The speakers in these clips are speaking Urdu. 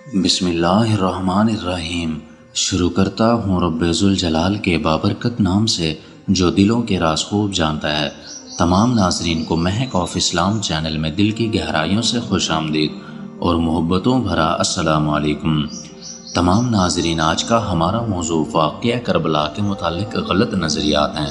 بسم اللہ الرحمن الرحیم۔ شروع کرتا ہوں رب ذوالجلال کے بابرکت نام سے جو دلوں کے راز خوب جانتا ہے۔ تمام ناظرین کو مہک آف اسلام چینل میں دل کی گہرائیوں سے خوش آمدید اور محبتوں بھرا السلام علیکم۔ تمام ناظرین، آج کا ہمارا موضوع واقعہ کربلا کے متعلق غلط نظریات ہیں۔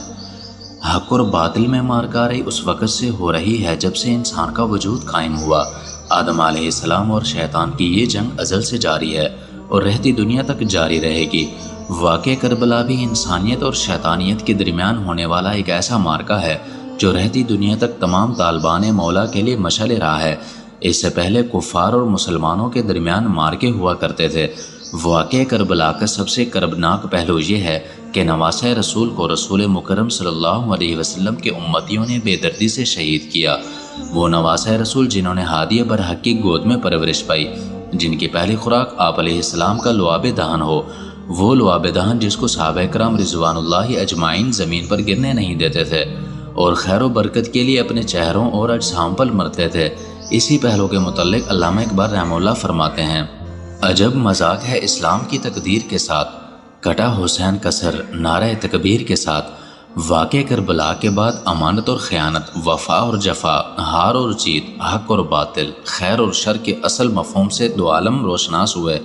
حق اور باطل میں مارکاری اس وقت سے ہو رہی ہے جب سے انسان کا وجود قائم ہوا۔ آدم علیہ السلام اور شیطان کی یہ جنگ ازل سے جاری ہے اور رہتی دنیا تک جاری رہے گی۔ واقعہ کربلا بھی انسانیت اور شیطانیت کے درمیان ہونے والا ایک ایسا مارکا ہے جو رہتی دنیا تک تمام طالبان مولا کے لیے مشعل راہ ہے۔ اس سے پہلے کفار اور مسلمانوں کے درمیان مارکے ہوا کرتے تھے۔ واقعہ کربلا کا سب سے کربناک پہلو یہ ہے کہ نواسۂ رسول کو رسول مکرم صلی اللہ علیہ وسلم کے امتیوں نے بے دردی سے شہید کیا۔ وہ نواسۂ رسول جنہوں نے ہادی برحق کی گود میں پرورش پائی، جن کی پہلی خوراک آپ علیہ السلام کا لعاب دہن ہو، وہ لعاب دہن جس کو صحابہ کرام رضوان اللہ اجمعین زمین پر گرنے نہیں دیتے تھے اور خیر و برکت کے لیے اپنے چہروں اور اجسام پر مرتے تھے۔ اسی پہلو کے متعلق علامہ اقبال رحمہ اللہ فرماتے ہیں: عجب مذاق ہے اسلام کی تقدیر کے ساتھ، کٹا حسین کا سر نعرہ تکبیر کے ساتھ۔ واقع کربلا کے بعد امانت اور خیانت، وفا اور جفا، ہار اور جیت، حق اور باطل، خیر اور شر کے اصل مفہوم سے دو عالم روشناس ہوئے،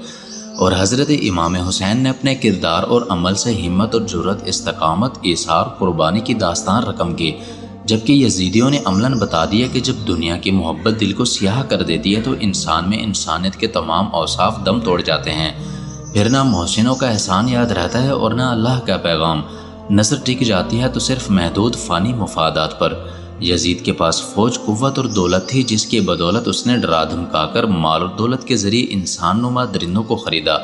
اور حضرت امام حسین نے اپنے کردار اور عمل سے ہمت اور جرت، استقامت، ایثار، قربانی کی داستان رقم کی، جبکہ یزیدیوں نے عملاً بتا دیا کہ جب دنیا کی محبت دل کو سیاہ کر دیتی ہے تو انسان میں انسانیت کے تمام اوصاف دم توڑ جاتے ہیں، پھر نہ محسنوں کا احسان یاد رہتا ہے اور نہ اللہ کا پیغام۔ نصر ٹک جاتی ہے تو صرف محدود فانی مفادات پر۔ یزید کے پاس فوج، قوت اور دولت تھی جس کی بدولت اس نے ڈرا دھمکا کر مال اور دولت کے ذریعے انسان نما درندوں کو خریدا۔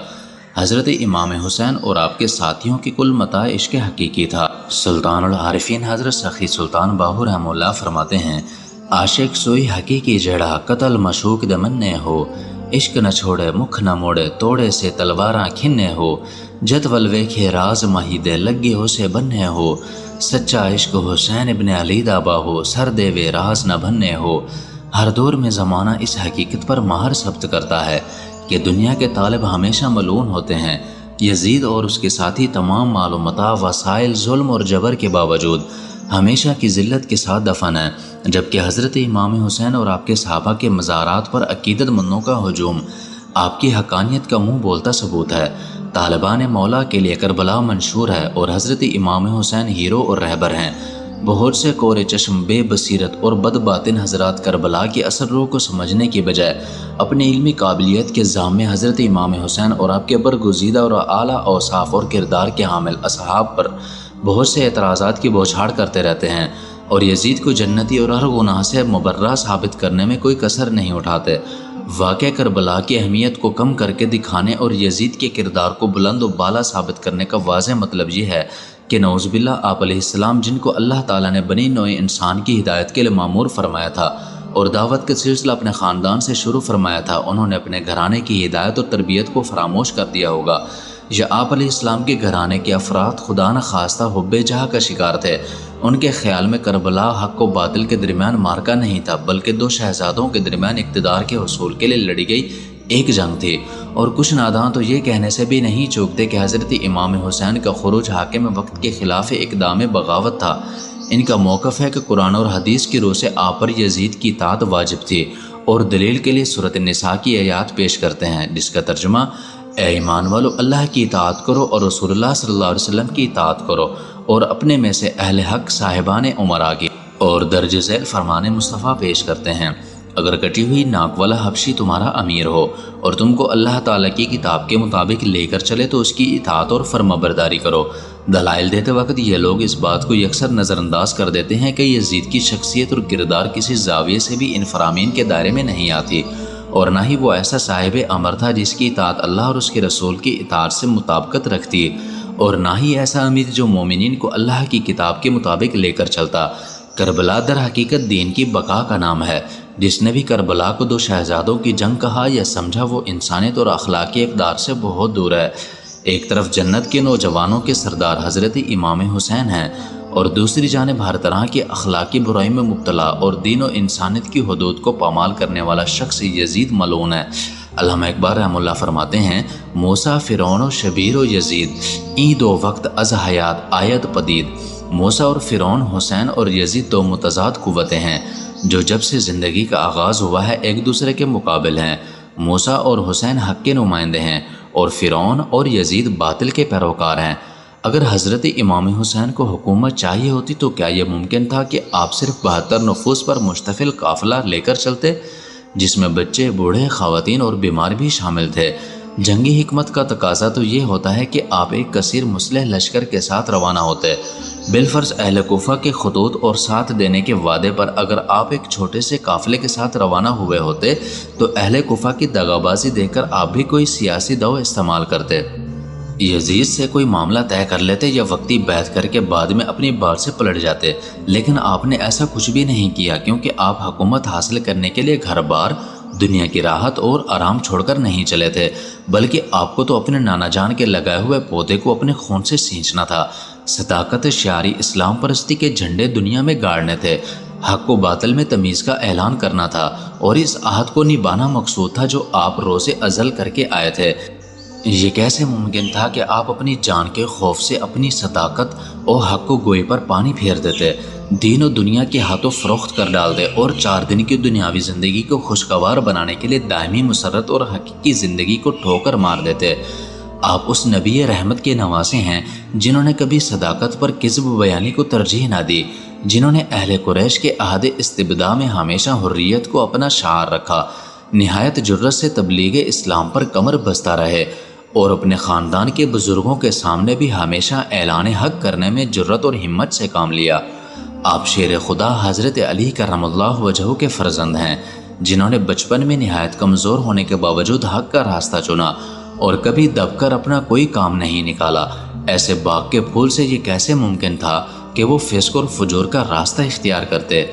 حضرت امام حسین اور آپ کے ساتھیوں کی کل متاع عشق حقیقی تھا۔ سلطان العارفین حضرت سخی سلطان باہو رحمہ اللہ فرماتے ہیں: عاشق سوئی حقیقی جڑا، قتل مشوق دمنے ہو، عشق نہ چھوڑے مکھ نہ موڑے، توڑے سے تلواراں کھنے ہو، جت ولوے کے راز مہیدے لگے ہو سے بننے ہو، سچا عشق حسین ابن علی دابا ہو، سر دے وے راز نہ بننے ہو۔ ہر دور میں زمانہ اس حقیقت پر مہر ثبت کرتا ہے کہ دنیا کے طالب ہمیشہ ملعون ہوتے ہیں۔ یزید اور اس کے ساتھی تمام مال و متاع، وسائل، ظلم اور جبر کے باوجود ہمیشہ کی ذلت کے ساتھ دفن ہے، جبکہ حضرت امام حسین اور آپ کے صحابہ کے مزارات پر عقیدت مندوں کا ہجوم آپ کی حقانیت کا منہ بولتا ثبوت ہے۔ طالبان مولا کے لیے کربلا منشور ہے اور حضرت امام حسین ہیرو اور رہبر ہیں۔ بہت سے کورے چشم، بے بصیرت اور بد باطن حضرات کربلا کی اثر روح کو سمجھنے کی بجائے اپنی علمی قابلیت کے زام میں حضرت امام حسین اور آپ کے برگزیدہ اور اعلیٰ اوصاف اور کردار کے حامل اصحاب پر بہت سے اعتراضات کی بوچھاڑ کرتے رہتے ہیں اور یزید کو جنتی اور ہر گناہ سے مبرہ ثابت کرنے میں کوئی کسر نہیں اٹھاتے۔ واقعہ کربلا کی اہمیت کو کم کر کے دکھانے اور یزید کے کردار کو بلند و بالا ثابت کرنے کا واضح مطلب یہ ہے کہ نعوذ باللہ آپ علیہ السلام، جن کو اللہ تعالیٰ نے بنی نوع انسان کی ہدایت کے لیے مامور فرمایا تھا اور دعوت کا سلسلہ اپنے خاندان سے شروع فرمایا تھا، انہوں نے اپنے گھرانے کی ہدایت اور تربیت کو فراموش کر دیا ہوگا۔ یا آپ علیہ السلام کے گھرانے کے افراد خدا نہ خواستہ حب جہاں کا شکار تھے۔ ان کے خیال میں کربلا حق و باطل کے درمیان مارکا نہیں تھا، بلکہ دو شہزادوں کے درمیان اقتدار کے حصول کے لیے لڑی گئی ایک جنگ تھی۔ اور کچھ ناداں تو یہ کہنے سے بھی نہیں چوکتے کہ حضرت امام حسین کا خروج حاکم وقت کے خلاف اقدام بغاوت تھا۔ ان کا موقف ہے کہ قرآن اور حدیث کی روح سے آپ پر یزید کی اطاعت واجب تھی، اور دلیل کے لیے سورۃ النساء کی آیات پیش کرتے ہیں جس کا ترجمہ: اے ایمان والو، اللہ کی اطاعت کرو اور رسول اللہ صلی اللہ علیہ وسلم کی اطاعت کرو، اور اپنے میں سے اہل حق صاحبان عمرا کی اور درج ذیل فرمان مصطفیٰ پیش کرتے ہیں۔ اگر کٹی ہوئی ناک والا حبشی تمہارا امیر ہو اور تم کو اللہ تعالیٰ کی کتاب کے مطابق لے کر چلے تو اس کی اطاعت اور فرمانبرداری کرو۔ دلائل دیتے وقت یہ لوگ اس بات کو یکسر نظر انداز کر دیتے ہیں کہ یزید کی شخصیت اور کردار کسی زاویے سے بھی ان فرامین کے دائرے میں نہیں آتی، اور نہ ہی وہ ایسا صاحب امر تھا جس کی اطاعت اللہ اور اس کے رسول کی اطاعت سے مطابقت رکھتی، اور نہ ہی ایسا امیر جو مومنین کو اللہ کی کتاب کے مطابق لے کر چلتا۔ کربلا در حقیقت دین کی بقا کا نام ہے۔ جس نے بھی کربلا کو دو شہزادوں کی جنگ کہا یا سمجھا وہ انسانیت اور اخلاقی اقدار سے بہت دور ہے۔ ایک طرف جنت کے نوجوانوں کے سردار حضرت امام حسین ہیں اور دوسری جانب ہر طرح کی اخلاقی برائی میں مبتلا اور دین و انسانیت کی حدود کو پامال کرنے والا شخص یزید ملعون ہے۔ علامہ اقبال رحمہ اللہ فرماتے ہیں موسیٰ فرعون و شبیر و یزید این دو وقت از حیات آید پدید۔ موسیٰ اور فرعون، حسین اور یزید دو متضاد قوتیں ہیں جو جب سے زندگی کا آغاز ہوا ہے ایک دوسرے کے مقابل ہیں۔ موسیٰ اور حسین حق کے نمائندے ہیں اور فرعون اور یزید باطل کے پیروکار ہیں۔ اگر حضرت امام حسین کو حکومت چاہیے ہوتی تو کیا یہ ممکن تھا کہ آپ صرف 72 نفوس پر مشتمل قافلہ لے کر چلتے، جس میں بچے، بوڑھے، خواتین اور بیمار بھی شامل تھے؟ جنگی حکمت کا تقاضا تو یہ ہوتا ہے کہ آپ ایک کثیر مسلح لشکر کے ساتھ روانہ ہوتے۔ بالفرض اہل کوفہ کے خطوط اور ساتھ دینے کے وعدے پر اگر آپ ایک چھوٹے سے قافلے کے ساتھ روانہ ہوئے ہوتے تو اہل کوفہ کی دغابازی دیکھ کر آپ بھی کوئی سیاسی دو استعمال کرتے، یزید سے کوئی معاملہ طے کر لیتے یا وقتی بیعت کر کے بعد میں اپنی بات سے پلٹ جاتے۔ لیکن آپ نے ایسا کچھ بھی نہیں کیا، کیونکہ آپ حکومت حاصل کرنے کے لیے گھر بار، دنیا کی راحت اور آرام چھوڑ کر نہیں چلے تھے، بلکہ آپ کو تو اپنے نانا جان کے لگائے ہوئے پودے کو اپنے خون سے سینچنا تھا۔ صداقت شعاری اسلام پرستی کے جھنڈے دنیا میں گاڑنے تھے، حق و باطل میں تمیز کا اعلان کرنا تھا، اور اس عہد کو نبھانا مقصود تھا جو آپ روز ازل کر کے آئے تھے۔ یہ کیسے ممکن تھا کہ آپ اپنی جان کے خوف سے اپنی صداقت اور حق و گوئی پر پانی پھیر دیتے، دین و دنیا کے ہاتھوں فروخت کر ڈالتے اور 4 دن کی دنیاوی زندگی کو خوشگوار بنانے کے لیے دائمی مسرت اور حقیقی زندگی کو ٹھوکر مار دیتے؟ آپ اس نبی رحمت کے نواسے ہیں جنہوں نے کبھی صداقت پر کذب بیانی کو ترجیح نہ دی، جنہوں نے اہل قریش کے عہد استبداء میں ہمیشہ حریت کو اپنا شعار رکھا، نہایت جرأت سے تبلیغ اسلام پر کمر بستہ رہے اور اپنے خاندان کے بزرگوں کے سامنے بھی ہمیشہ اعلان حق کرنے میں جرأت اور ہمت سے کام لیا۔ آپ شیر خدا حضرت علی کرم اللہ وجہہ کے فرزند ہیں، جنہوں نے بچپن میں نہایت کمزور ہونے کے باوجود حق کا راستہ چنا اور کبھی دب کر اپنا کوئی کام نہیں نکالا۔ ایسے باغ کے پھول سے یہ کیسے ممکن تھا کہ وہ فسق اور فجور کا راستہ اختیار کرتے؟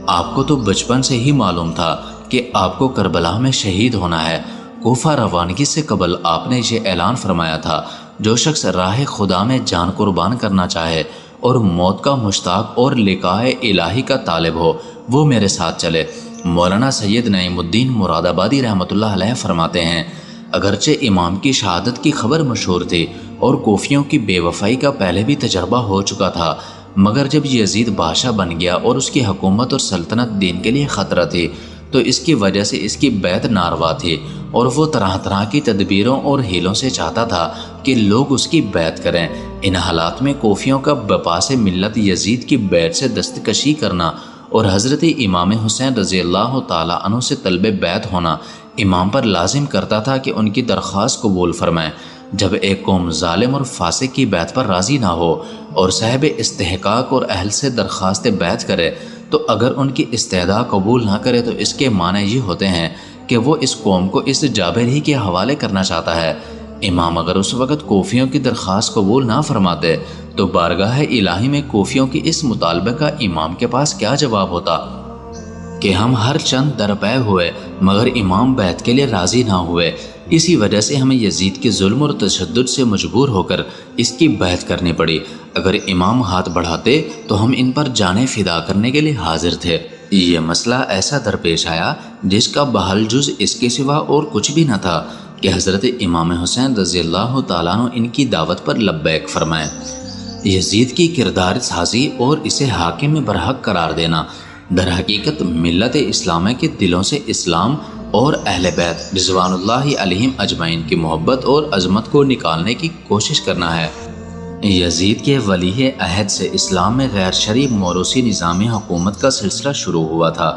آپ کو تو بچپن سے ہی معلوم تھا کہ آپ کو کربلا میں شہید ہونا ہے۔ کوفہ روانگی سے قبل آپ نے یہ اعلان فرمایا تھا، جو شخص راہ خدا میں جان قربان کرنا چاہے اور موت کا مشتاق اور لقاء الہی کا طالب ہو وہ میرے ساتھ چلے۔ مولانا سید نعیم الدین مراد آبادی رحمۃ اللہ علیہ فرماتے ہیں، اگرچہ امام کی شہادت کی خبر مشہور تھی اور کوفیوں کی بے وفائی کا پہلے بھی تجربہ ہو چکا تھا، مگر جب یزید بادشاہ بن گیا اور اس کی حکومت اور سلطنت دین کے لیے خطرہ تھی تو اس کی وجہ سے اس کی بیعت ناروا تھی، اور وہ طرح طرح کی تدبیروں اور ہیلوں سے چاہتا تھا کہ لوگ اس کی بیعت کریں۔ ان حالات میں کوفیوں کا بپا سے ملت یزید کی بیعت سے دستکشی کرنا اور حضرت امام حسین رضی اللہ تعالیٰ عنہ سے طلب بیعت ہونا امام پر لازم کرتا تھا کہ ان کی درخواست قبول فرمائیں۔ جب ایک قوم ظالم اور فاسق کی بیعت پر راضی نہ ہو اور صاحب استحقاق اور اہل سے درخواست بیعت کرے تو اگر ان کی استدعا قبول نہ کرے تو اس کے معنی یہ ہوتے ہیں کہ وہ اس قوم کو اس جابر ہی کے حوالے کرنا چاہتا ہے۔ امام اگر اس وقت کوفیوں کی درخواست قبول نہ فرماتے تو بارگاہ الہی میں کوفیوں کی اس مطالبے کا امام کے پاس کیا جواب ہوتا کہ ہم ہر چند درپے ہوئے مگر امام بیعت کے لیے راضی نہ ہوئے، اسی وجہ سے ہمیں یزید کے ظلم اور تشدد سے مجبور ہو کر اس کی بیعت کرنی پڑی۔ اگر امام ہاتھ بڑھاتے تو ہم ان پر جانیں فدا کرنے کے لیے حاضر تھے۔ یہ مسئلہ ایسا درپیش آیا جس کا بحل جز اس کے سوا اور کچھ بھی نہ تھا کہ حضرت امام حسین رضی اللہ تعالیٰ عنہ ان کی دعوت پر لبیک فرمائیں۔ یزید کی کردار سازی اور اسے حاکم برحق قرار دینا در حقیقت ملت اسلامیہ کے دلوں سے اسلام اور اہل بیت رضوان اللہ علیہم اجمعین کی محبت اور عظمت کو نکالنے کی کوشش کرنا ہے۔ یزید کے ولی عہد سے اسلام میں غیر شرعی موروثی نظام حکومت کا سلسلہ شروع ہوا تھا۔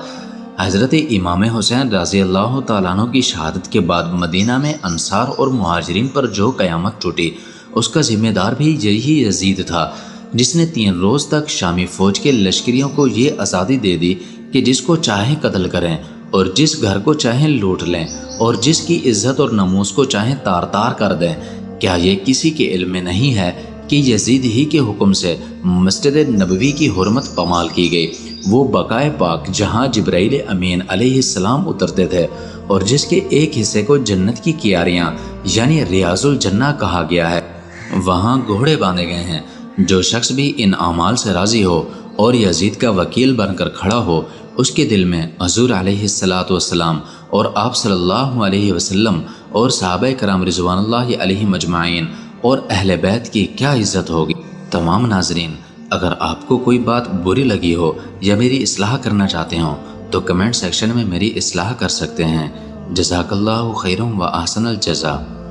حضرت امام حسین رضی اللہ تعالیٰ عنہ کی شہادت کے بعد مدینہ میں انصار اور مہاجرین پر جو قیامت ٹوٹی اس کا ذمہ دار بھی یہی یزید تھا، جس نے 3 روز تک شامی فوج کے لشکریوں کو یہ آزادی دے دی کہ جس کو چاہیں قتل کریں اور جس گھر کو چاہیں لوٹ لیں اور جس کی عزت اور ناموس کو چاہیں تار تار کر دیں۔ کیا یہ کسی کے علم میں نہیں ہے کہ یزید ہی کے حکم سے مسجد نبوی کی حرمت پامال کی گئی، وہ بقائے پاک جہاں جبرائیل امین علیہ السلام اترتے تھے اور جس کے ایک حصے کو جنت کی کیاریاں یعنی ریاض الجنہ کہا گیا ہے، وہاں گھوڑے باندھے گئے ہیں۔ جو شخص بھی ان اعمال سے راضی ہو اور یزید کا وکیل بن کر کھڑا ہو، اس کے دل میں حضور علیہ الصلاۃ والسلام اور آپ صلی اللہ علیہ وسلم اور صحابہ کرام رضوان اللہ علیہم مجمعین اور اہل بیت کی کیا عزت ہوگی۔ تمام ناظرین، اگر آپ کو کوئی بات بری لگی ہو یا میری اصلاح کرنا چاہتے ہوں تو کمنٹ سیکشن میں میری اصلاح کر سکتے ہیں۔ جزاک اللہ خیرا و احسن الجزا۔